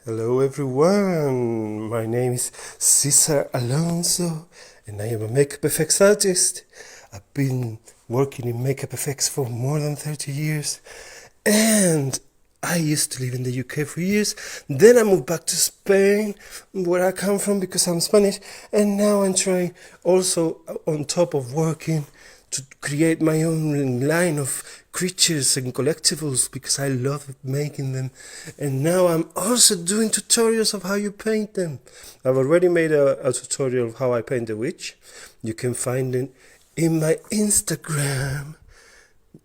Hello everyone, my name is Cesar Alonso and I am a makeup effects artist. I've been working in makeup effects for more than 30 years and I used to live in the UK for years. Then I moved back to Spain, where I come from because I'm Spanish, and now I'm trying also on top of working to create my own line of creatures and collectibles because I love making them. And now I'm also doing tutorials of how you paint them. I've already made a tutorial of how I paint a witch. You can find it in my Instagram,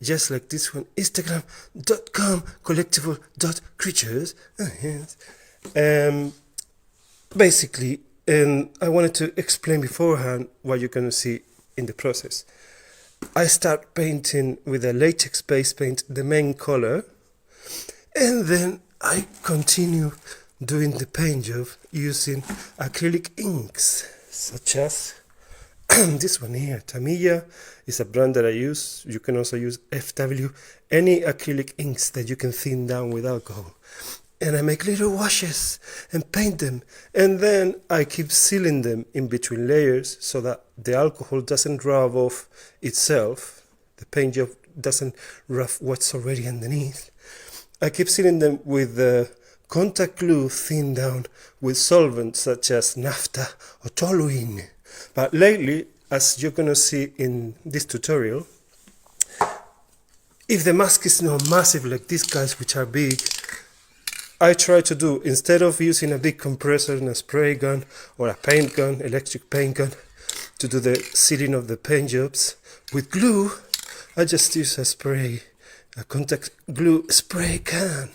just like this one, instagram.com collectible.creatures. Basically, and I wanted to explain beforehand what you're going to see in the process. I start painting with a latex base paint, the main color, and then I continue doing the paint job using acrylic inks, such as this one here. Tamiya is a brand that I use. You can also use FW, any acrylic inks that you can thin down with alcohol. And I make little washes and paint them, and then I keep sealing them in between layers so that the alcohol doesn't rub off itself, the paint job doesn't rub what's already underneath. I keep sealing them with contact glue thinned down with solvents such as naphtha or toluene. But lately, as you're going to see in this tutorial, if the mask is not massive like these guys, which are big, I try to do, instead of using a big compressor and a spray gun or a paint gun, electric paint gun, to do the sealing of the paint jobs with glue, I just use a contact glue spray can,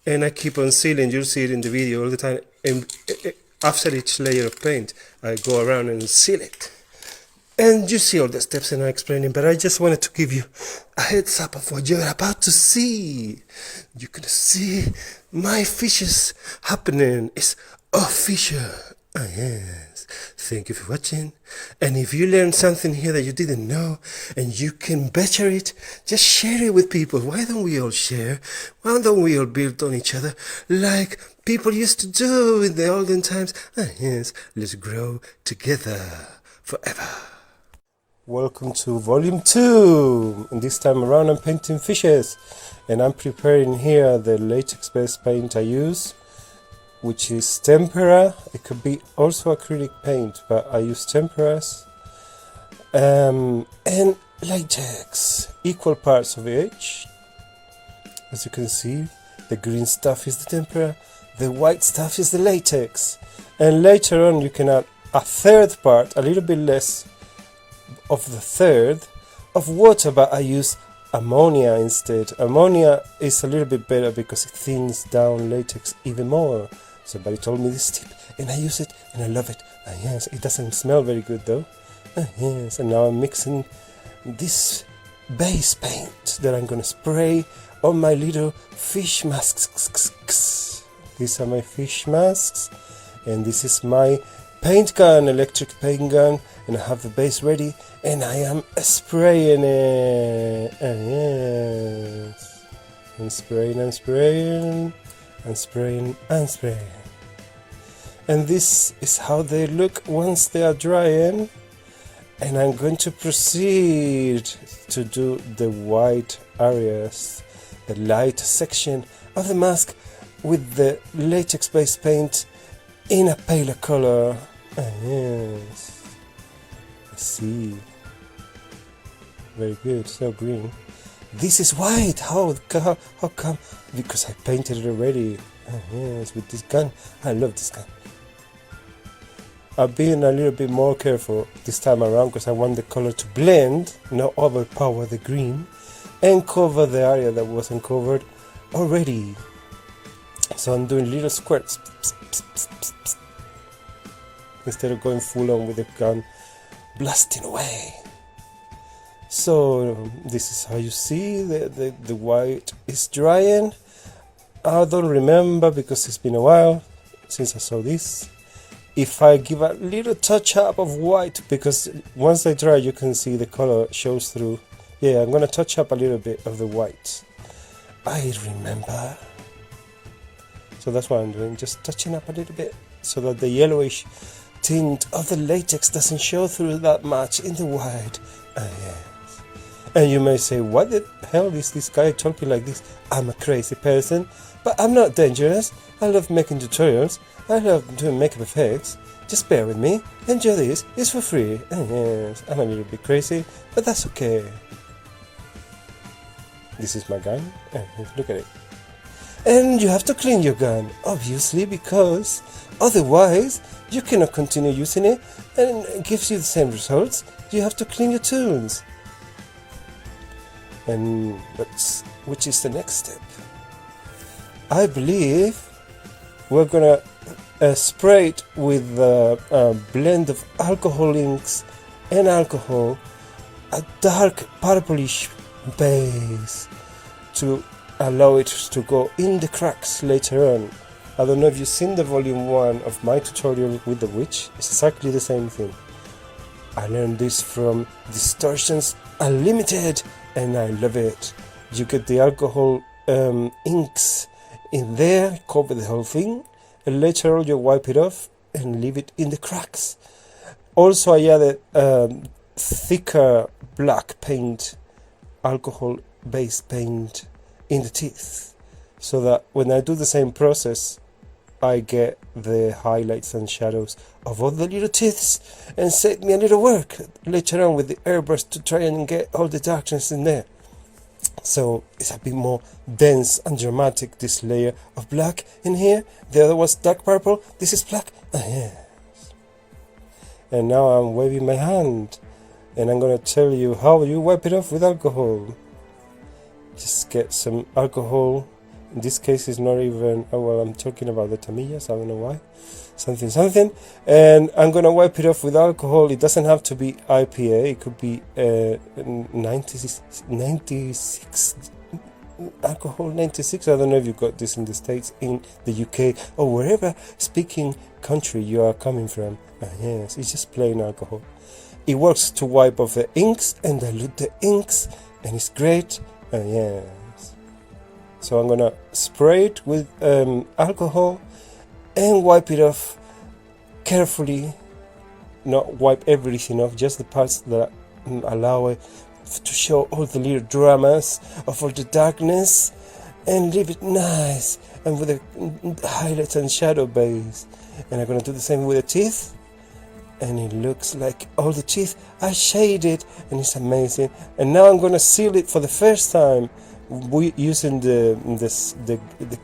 and I keep on sealing. You'll see it in the video all the time. And after each layer of paint, I go around and seal it. And you see all the steps and I'm explaining, but I just wanted to give you a heads up of what you're about to see. You're gonna see my fishes happening. It's official. Oh, yes. Thank you for watching. And if you learned something here that you didn't know and you can better it, just share it with people. Why don't we all share? Why don't we all build on each other like people used to do in the olden times? Oh, yes. Let's grow together forever. Welcome to volume 2, and this time around I'm painting fishes, and I'm preparing here the latex based paint I use, which is tempera. It could be also acrylic paint, but I use temperas, and latex, equal parts of each. As you can see, the green stuff is the tempera, the white stuff is the latex, and later on you can add a third part, a little bit less of the third of water, but I use ammonia instead. Ammonia is a little bit better because it thins down latex even more. Somebody told me this tip and I use it and I love it. Yes, it doesn't smell very good though. Yes, and now I'm mixing this base paint that I'm gonna spray on my little fish masks. These are my fish masks, and this is my paint gun, electric paint gun, and I have the base ready and I am spraying it. Yes. And spraying and spraying and spraying and spraying. And this is how they look once they are drying. And I'm going to proceed to do the white areas, the light section of the mask with the latex based paint in a paler color. Yes. I see. Very good. So green. This is white. How come? Because I painted it already. Yes, with this gun. I love this gun. I've been a little bit more careful this time around because I want the color to blend, not overpower the green, and cover the area that wasn't covered already. So I'm doing little squirts instead of going full on with the gun blasting away. So this is how you see the white is drying. I don't remember because it's been a while since I saw this. If I give a little touch up of white, because once they dry you can see the color shows through. Yeah, I'm gonna touch up a little bit of the white. I remember. So that's what I'm doing, just touching up a little bit so that the yellowish tint of the latex doesn't show through that much in the white. Yes. And you may say, what the hell is this guy talking like this? I'm a crazy person, but I'm not dangerous. I love making tutorials. I love doing makeup effects. Just bear with me. Enjoy this. It's for free. Yes, I'm a little bit crazy, but that's okay. This is my gun. Look at it. And you have to clean your gun, obviously, because otherwise you cannot continue using it and it gives you the same results. You have to clean your tools. And which is the next step? I believe we're gonna spray it with a blend of alcohol inks and alcohol, a dark purplish base to allow it to go in the cracks later on. I don't know if you've seen the volume 1 of my tutorial with the witch. It's exactly the same thing. I learned this from Distortions Unlimited and I love it. You get the alcohol inks in there, cover the whole thing, and later on you wipe it off and leave it in the cracks. Also I added thicker black paint, alcohol based paint in the teeth, so that when I do the same process I get the highlights and shadows of all the little teeth and save me a little work later on with the airbrush to try and get all the darkness in there. So it's a bit more dense and dramatic, this layer of black in here. The other was dark purple, this is black. Yes. And now I'm waving my hand and I'm gonna tell you how you wipe it off with alcohol. Just get some alcohol. In this case it's not even, oh well, I'm talking about the tamillas, I don't know why. Something. And I'm gonna wipe it off with alcohol. It doesn't have to be IPA, it could be 96 alcohol 96. I don't know if you got this in the States, in the UK, or wherever speaking country you are coming from. Yes, it's just plain alcohol. It works to wipe off the inks and dilute the inks, and it's great. Yes. So I'm gonna spray it with alcohol and wipe it off carefully. Not wipe everything off, just the parts that allow it to show all the little dramas of all the darkness, and leave it nice and with the highlights and shadow base. And I'm gonna do the same with the teeth, and it looks like all the teeth are shaded and it's amazing. And now I'm gonna seal it for the first time using the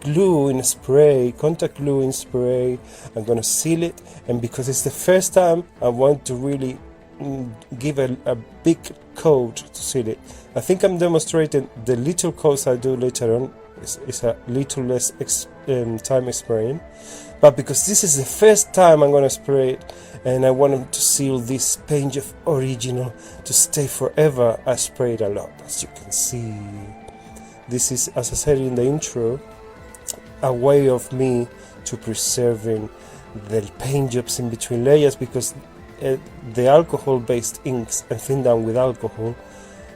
glue in spray, contact glue in spray. I'm gonna seal it, and because it's the first time I want to really give a big coat to seal it. I think I'm demonstrating the little coats I do later on. It's a little less time spraying, but because this is the first time I'm gonna spray it and I want to seal this page of original to stay forever, I spray it a lot, as you can see. This is, as I said in the intro, a way of me to preserving the paint jobs in between layers, because the alcohol based inks and thin down with alcohol,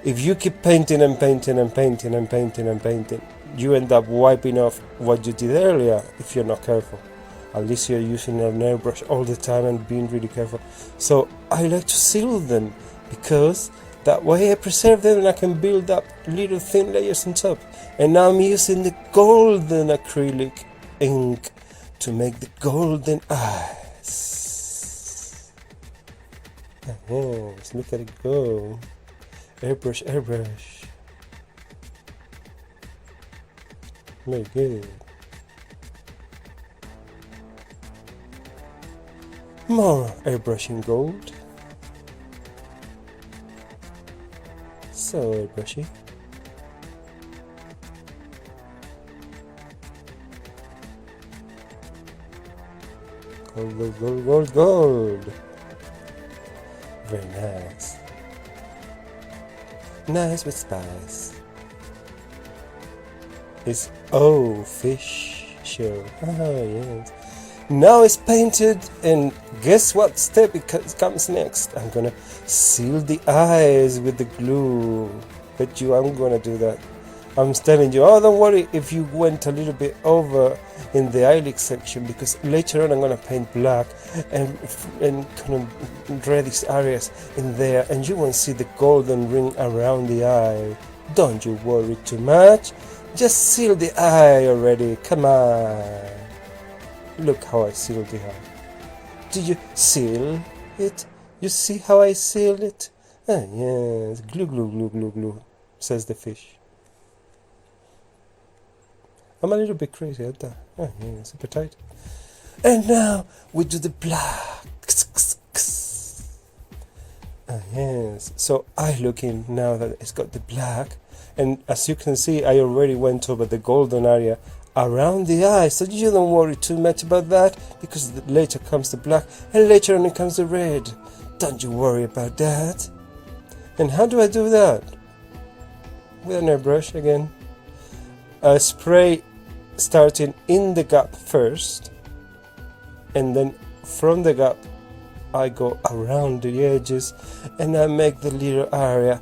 if you keep painting and painting and painting and painting and painting, you end up wiping off what you did earlier if you're not careful. At least you're using an airbrush all the time and being really careful. So I like to seal them, because that way I preserve them and I can build up little thin layers on top. And now I'm using the golden acrylic ink to make the golden eyes. Yes, look at it go. Airbrush, airbrush. Very good. More airbrushing gold. So airbrushy. Gold, gold, gold, gold, gold. Very nice. Nice with spice. It's fish show. Oh yes. Now it's painted, and guess what step it comes next? I'm gonna seal the eyes with the glue. Bet you I'm gonna do that. I'm telling you, oh, don't worry if you went a little bit over in the eyelid section, because later on I'm going to paint black and kind of reddish areas in there, and you won't see the golden ring around the eye. Don't you worry too much. Just seal the eye already. Come on. Look how I seal the eye. Do you seal it? You see how I seal it? Ah, yes. Glue, glue, glue, glue, glue, says the fish. I'm a little bit crazy, aren't I? Oh, yeah, super tight. And now we do the black. Yes. So eye looking now that it's got the black. And as you can see, I already went over the golden area around the eye. So you don't worry too much about that, because later comes the black and later on it comes the red. Don't you worry about that. And how do I do that? With an airbrush again. I spray starting in the gap first, and then from the gap I go around the edges and I make the little area,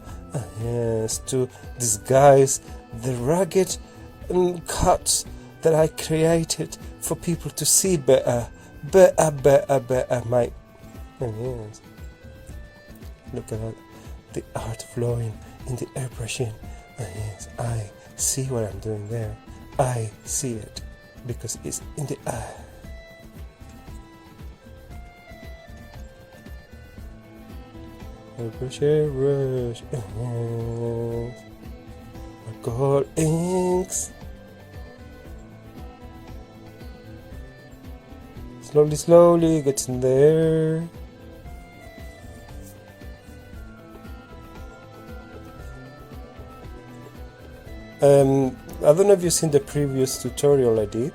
yes, to disguise the ragged cuts that I created for people to see better. My, yes. Look at that, the art flowing in the airbrushing. Yes, I see what I'm doing there. I see it because it's in the eye. Airbrush. Alcohol inks. Slowly gets in there. I don't know if you've seen the previous tutorial I did.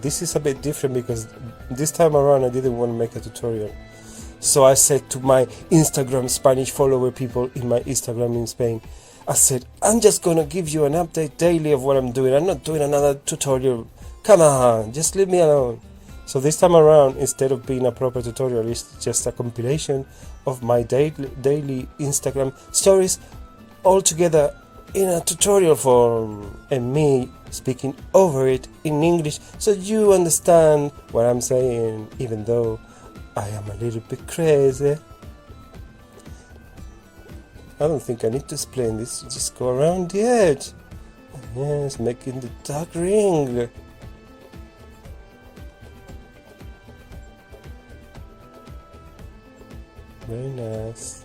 This is a bit different because this time around I didn't want to make a tutorial. So I said to my Instagram Spanish follower people in my Instagram in Spain, I said, I'm just going to give you an update daily of what I'm doing. I'm not doing another tutorial. Come on, just leave me alone. So this time around, instead of being a proper tutorial, it's just a compilation of my daily Instagram stories all together in a tutorial form, and me speaking over it in English so you understand what I'm saying, even though I am a little bit crazy. I don't think I need to explain this, just go around the edge. Yes, making the dark ring. Very nice.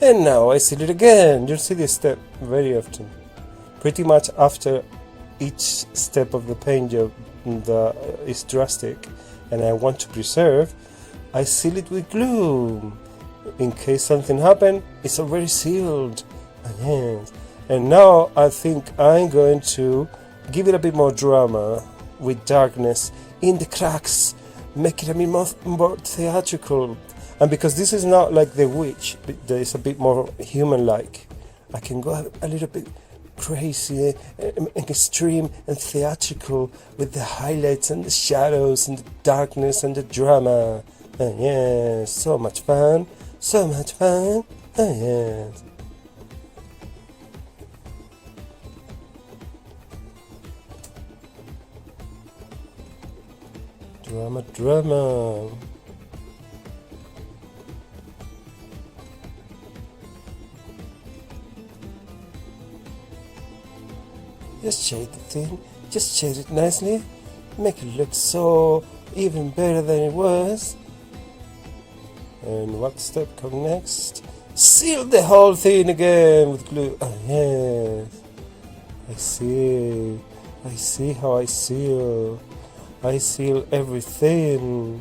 And now I seal it again. You'll see this step very often. Pretty much after each step of the paint job is drastic and I want to preserve, I seal it with glue. In case something happened, it's already sealed. Yes. And now I think I'm going to give it a bit more drama with darkness in the cracks, make it a bit more theatrical. And because this is not like The Witch, there is a bit more human-like, I can go a little bit crazy and extreme and theatrical with the highlights and the shadows and the darkness and the drama. Yes, so much fun, so much fun. Yes. Drama. Just shade the thing, just shade it nicely, make it look so even better than it was. And what step comes next? Seal the whole thing again with glue. Oh, yes. I see how I seal. I seal everything.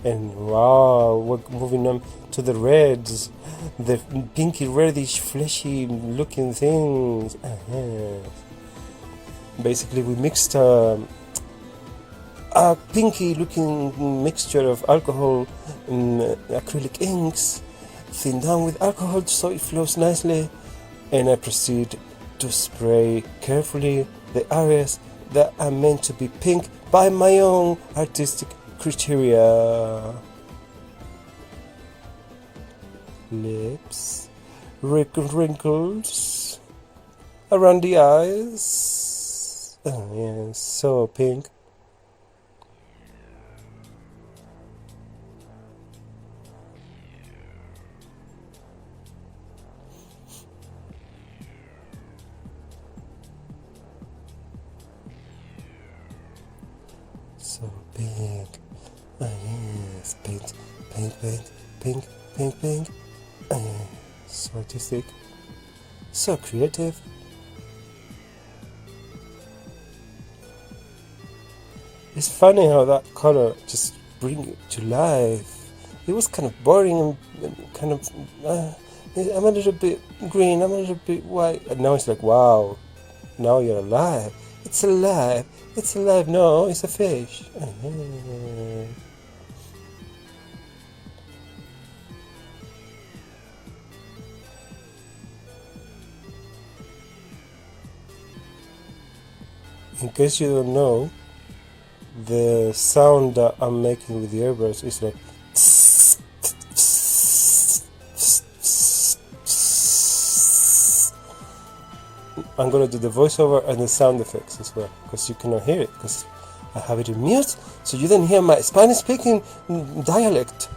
And wow, we're moving on to the reds, the pinky reddish fleshy looking things. Basically we mixed a pinky looking mixture of alcohol and acrylic inks, thinned down with alcohol so it flows nicely, and I proceed to spray carefully the areas that are meant to be pink by my own artistic criteria. Lips, wrinkles around the eyes. Oh yeah, so pink. So pink. Oh yes, paint, pink. Oh yeah, so artistic, so creative. It's funny how that color just brings it to life. It was kind of boring and kind of, I'm a little bit green, I'm a little bit white. And now it's like, wow, now you're alive. It's alive. It's alive. No, it's a fish. In case you don't know, the sound that I'm making with the airbrush is like I'm gonna do the voiceover and the sound effects as well, because you cannot hear it because I have it in mute, so you don't hear my Spanish speaking dialect.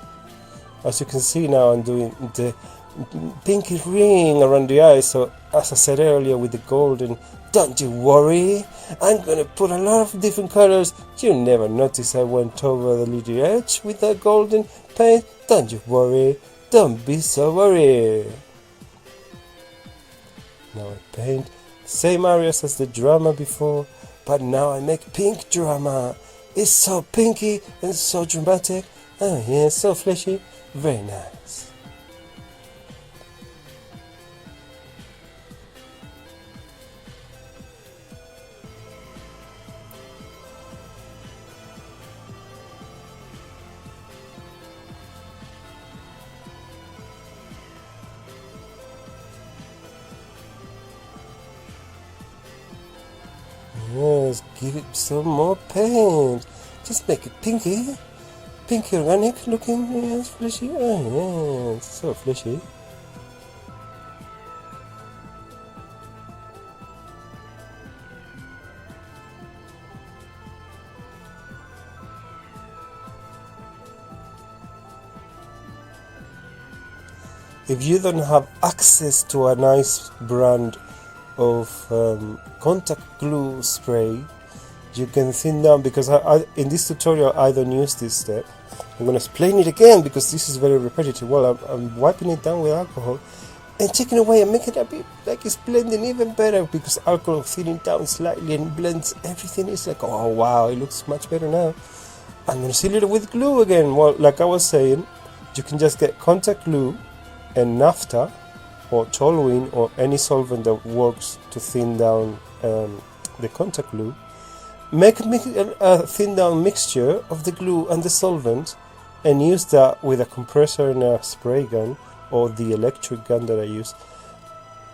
As you can see now, I'm doing the pinky ring around the eyes. So as I said earlier with the golden, don't you worry, I'm gonna put a lot of different colors. You never notice I went over the little edge with the golden paint. Don't you worry, don't be so worried. Now I paint same areas as the drama before, but now I make pink drama. It's so pinky and so dramatic. Oh yeah, so fleshy, very nice. Yes, give it some more paint. Just make it pinky. Pinky organic looking, yes, fleshy. Oh, yes, so fleshy. If you don't have access to a nice brand of contact glue spray, you can thin down, because I in this tutorial I don't use this step. I'm going to explain it again because this is very repetitive. Well, I'm wiping it down with alcohol and taking away and making it a bit like it's blending even better, because alcohol thinning down slightly and blends everything. It's like, oh wow, it looks much better now. I'm going to seal it with glue again. Well, like I was saying, you can just get contact glue and naphtha or toluene or any solvent that works to thin down the contact glue. Make a thin down mixture of the glue and the solvent and use that with a compressor and a spray gun, or the electric gun that I use.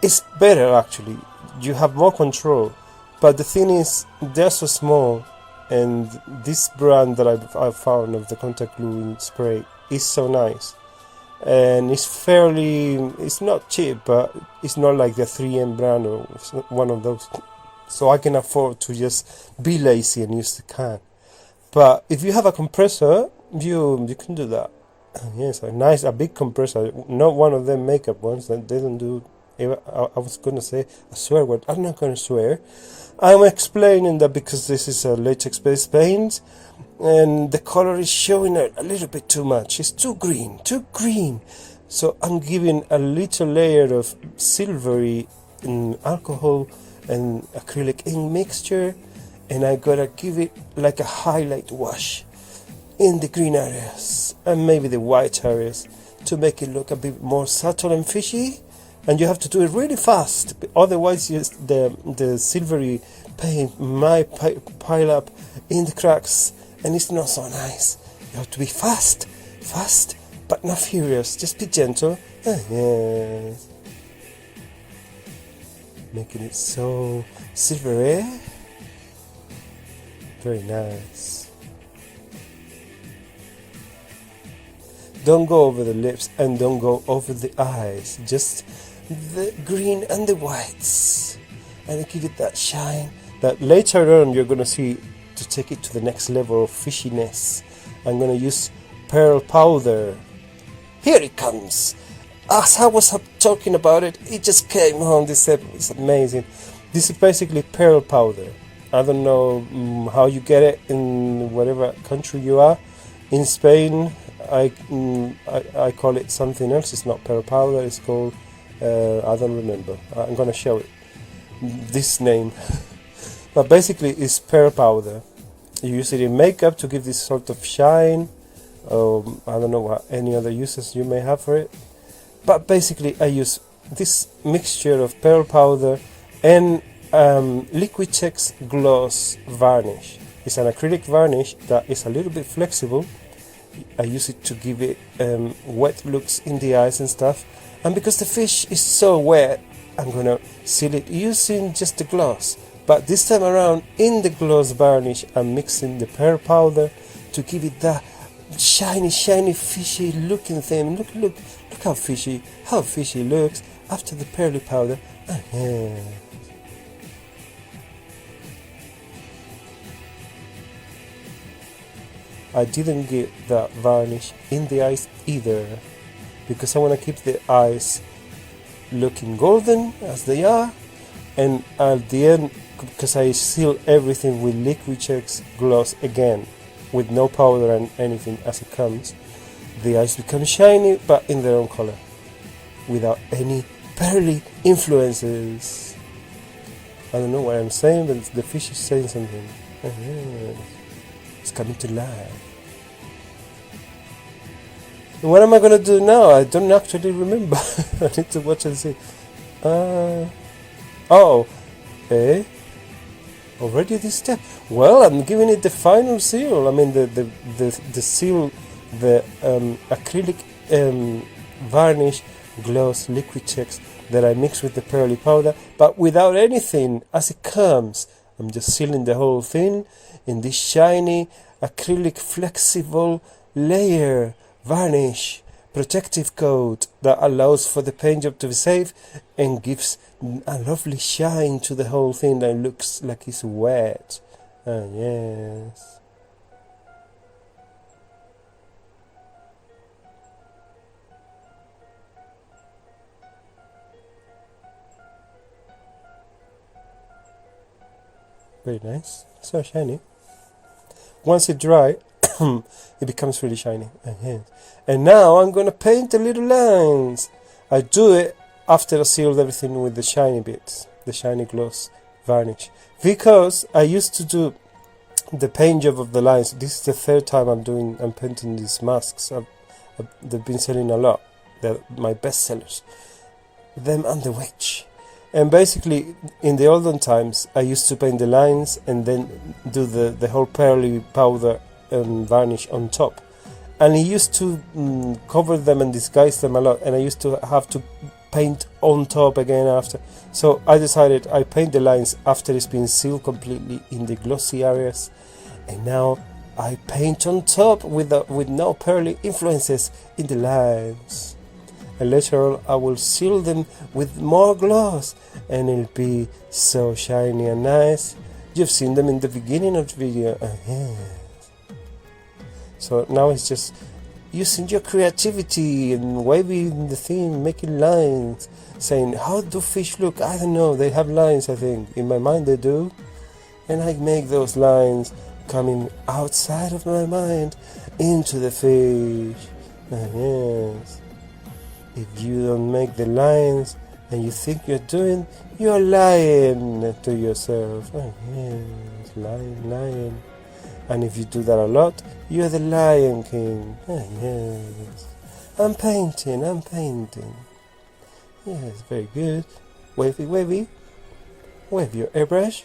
It's better actually, you have more control, but the thing is they're so small, and this brand that I've found of the contact glue spray is so nice. And it's not cheap, but it's not like the 3M brand or one of those. So I can afford to just be lazy and use the can. But if you have a compressor, you can do that. Yes, a big compressor. Not one of them makeup ones that they don't do. I was gonna say a swear word. I'm not gonna swear. I'm explaining that because this is a latex-based paint, and the color is showing a little bit too much. It's too green. So I'm giving a little layer of silvery alcohol and acrylic ink mixture, and I gotta give it like a highlight wash in the green areas and maybe the white areas to make it look a bit more subtle and fishy. And you have to do it really fast, otherwise the silvery paint might pile up in the cracks and it's not so nice. You have to be fast, but not furious. Just be gentle. Yes. Making it so silvery. Very nice. Don't go over the lips and don't go over the eyes. Just the green and the whites. And give it that shine that later on you're going to see to take it to the next level of fishiness. I'm going to use pearl powder. Here it comes. As I was talking about it, it just came home. This is amazing. This is basically pearl powder. I don't know how you get it in whatever country you are. In Spain, I call it something else. It's not pearl powder. It's called I don't remember. I'm gonna show it this name. But basically, it's pearl powder. You use it in makeup to give this sort of shine. I don't know what any other uses you may have for it. But basically, I use this mixture of pearl powder and Latex gloss varnish. It's an acrylic varnish that is a little bit flexible. I use it to give it wet looks in the eyes and stuff. And because the fish is so wet, I'm gonna seal it using just the gloss. But this time around, in the gloss varnish, I'm mixing the pearl powder to give it that shiny, fishy looking thing. Look how fishy looks after the pearly powder. I didn't get that varnish in the eyes either, because I want to keep the eyes looking golden as they are, and at the end, because I seal everything with Latex gloss again, with no powder and anything as it comes, the eyes become shiny but in their own color, without any pearly influences. I don't know what I'm saying, but the fish is saying something. It's coming to life. And what am I gonna do now? I don't actually remember. I need to watch and see. Already this step. Well, I'm giving it the final seal. I mean the seal, the acrylic varnish gloss Latex that I mix with the pearly powder, but without anything as it comes. I'm just sealing the whole thing in this shiny acrylic flexible layer varnish protective coat that allows for the paint job to be safe and gives a lovely shine to the whole thing that looks like it's wet. Yes. Very nice. So shiny. Once it dry, it becomes really shiny. And now I'm gonna paint the little lines. I do it after I sealed everything with the shiny bits, the shiny gloss varnish, because I used to do the paint job of the lines. This is the third time I'm painting these masks. They've been selling a lot. They're my best sellers. Them and the witch. And basically, in the olden times, I used to paint the lines and then do the whole pearly powder varnish on top. And I used to cover them and disguise them a lot. And I used to have to paint on top again after. So I decided I paint the lines after it's been sealed completely in the glossy areas. And now I paint on top with no pearly influences in the lines. And later on I will seal them with more gloss and it'll be so shiny and nice. You've seen them in the beginning of the video. So now it's just using your creativity and waving the thing, making lines, saying, how do fish look? I don't know, they have lines, I think. In my mind they do. And I make those lines coming outside of my mind into the fish. Yes. If you don't make the lines and you think you're lying to yourself. Yes, lying. And if you do that a lot, you're the Lion King. Yes. I'm painting. Yes, very good. Wavy. Wave your airbrush.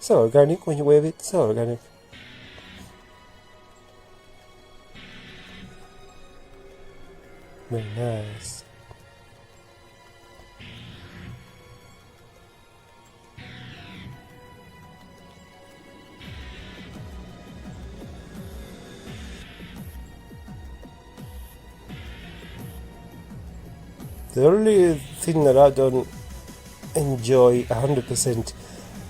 So organic when you wave it, so organic. Very nice. The only thing that I don't enjoy 100%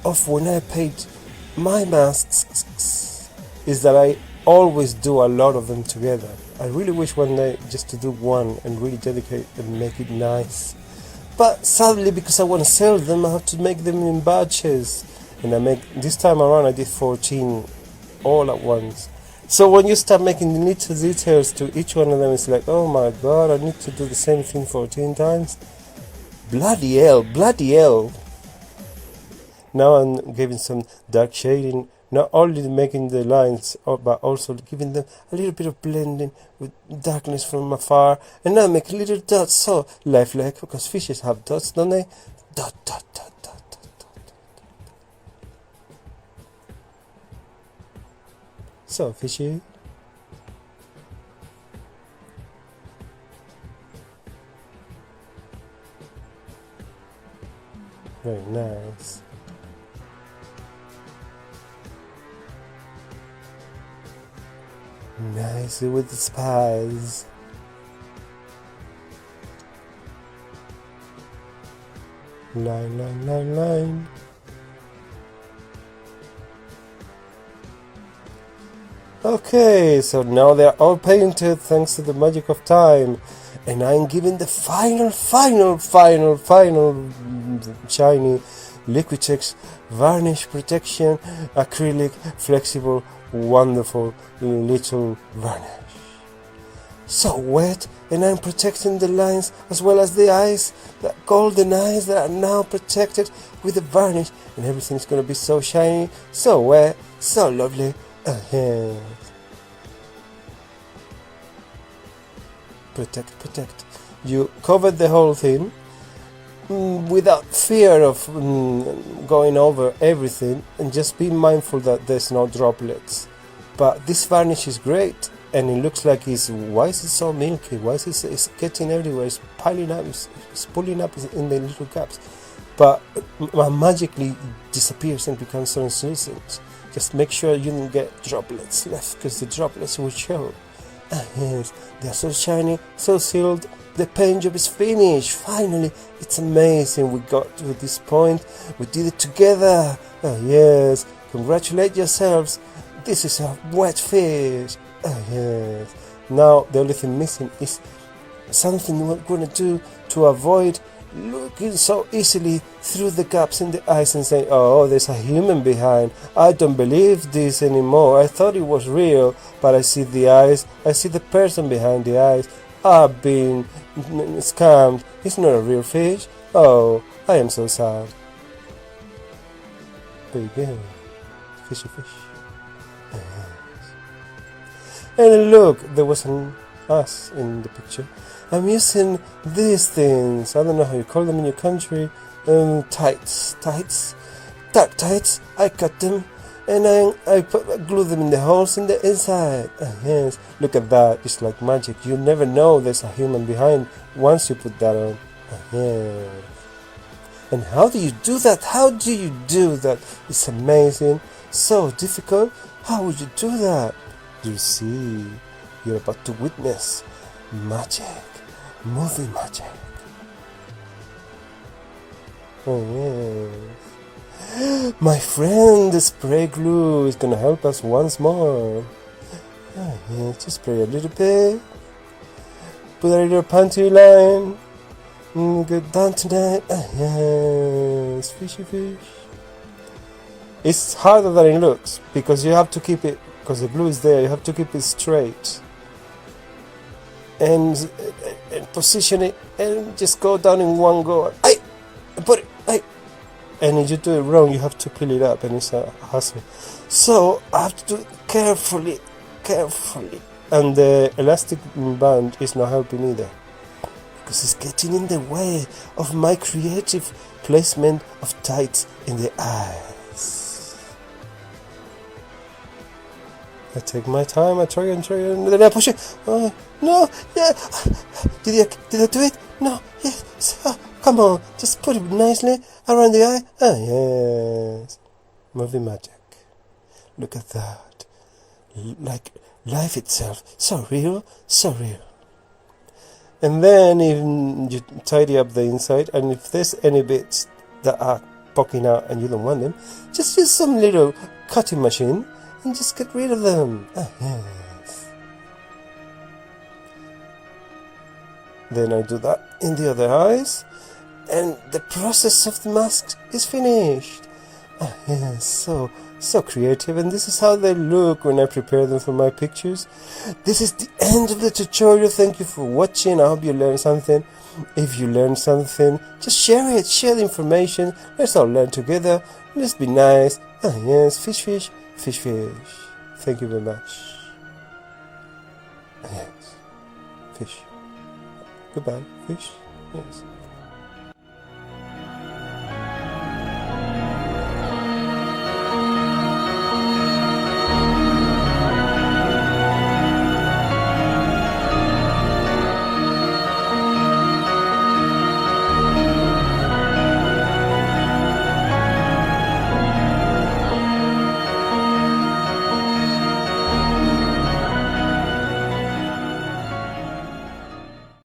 of when I paint my masks is that I always do a lot of them together. I really wish one day just to do one and really dedicate and make it nice. But sadly, because I want to sell them, I have to make them in batches. And this time around I did 14 all at once. So when you start making the little details to each one of them, it's like, oh my god, I need to do the same thing 14 times. Bloody hell, bloody hell. Now I'm giving some dark shading, not only making the lines, but also giving them a little bit of blending with darkness from afar. And now make little dots, so lifelike, because fishes have dots, don't they? Dot, dot, dot, dot, dot, dot. So fishy. Very nice. Nice with the spies. Line, line, line, line. Okay, so now they're all painted thanks to the magic of time. And I'm giving the final shiny Liquitex varnish protection acrylic flexible wonderful little varnish. So wet, and I'm protecting the lines as well as the eyes, the golden eyes that are now protected with the varnish, and everything's gonna be so shiny, so wet, so lovely. Protect. You covered the whole thing without fear of going over everything, and just be mindful that there's no droplets. But this varnish is great, and it looks like why is it so milky? Why is it's getting everywhere? It's piling up, it's pulling up in the little gaps, but magically disappears and becomes translucent. Just make sure you don't get droplets left, because the droplets will show. Yes, they're so shiny, so sealed. The paint job is finished. Finally, it's amazing. We got to this point. We did it together. Yes, congratulate yourselves. This is a wet fish. Yes. Now the only thing missing is something we're going to do to avoid looking so easily through the gaps in the eyes and saying, oh, there's a human behind. I don't believe this anymore. I thought it was real, but I see the eyes. I see the person behind the eyes. I've been scammed. It's not a real fish. Oh, I am so sad. Baby, fishy fish. And look, there was an us in the picture. I'm using these things. I don't know how you call them in your country. Tights, dark tights. I cut them and I glue them in the holes in the inside. Yes, look at that. It's like magic. You never know there's a human behind once you put that on. Yes. And how do you do that? How do you do that? It's amazing. So difficult. How would you do that? You see, you're about to witness magic. Movie magic. Oh yes. My friend, the spray glue is gonna help us once more. Yeah, just spray a little bit. Put a little panty line. Get down tonight. Yes, fishy fish. It's harder than it looks because you have to keep it, because the glue is there, you have to keep it straight. And position it and just go down in one go. Put it. And if you do it wrong, you have to peel it up, and it's a hassle. So I have to do it carefully. And the elastic band is not helping either, because it's getting in the way of my creative placement of tights in the eyes. I take my time, I try, and then I push it. Oh, no, yeah. Did I do it? No, yes. Oh, come on, just put it nicely around the eye. Yes. Movie magic. Look at that. Like life itself. So real, so real. And then even you tidy up the inside, and if there's any bits that are poking out and you don't want them, just use some little cutting machine and just get rid of them. Yes. Then I do that in the other eyes, and the process of the mask is finished. Yes, so creative, and this is how they look when I prepare them for my pictures. This is the end of the tutorial. Thank you for watching. I hope you learned something. If you learned something, just share it, share the information. Let's all learn together. Let's be nice. Yes, fish, fish, fish, fish. Thank you very much. Yes, fish. Goodbye, fish. Yes.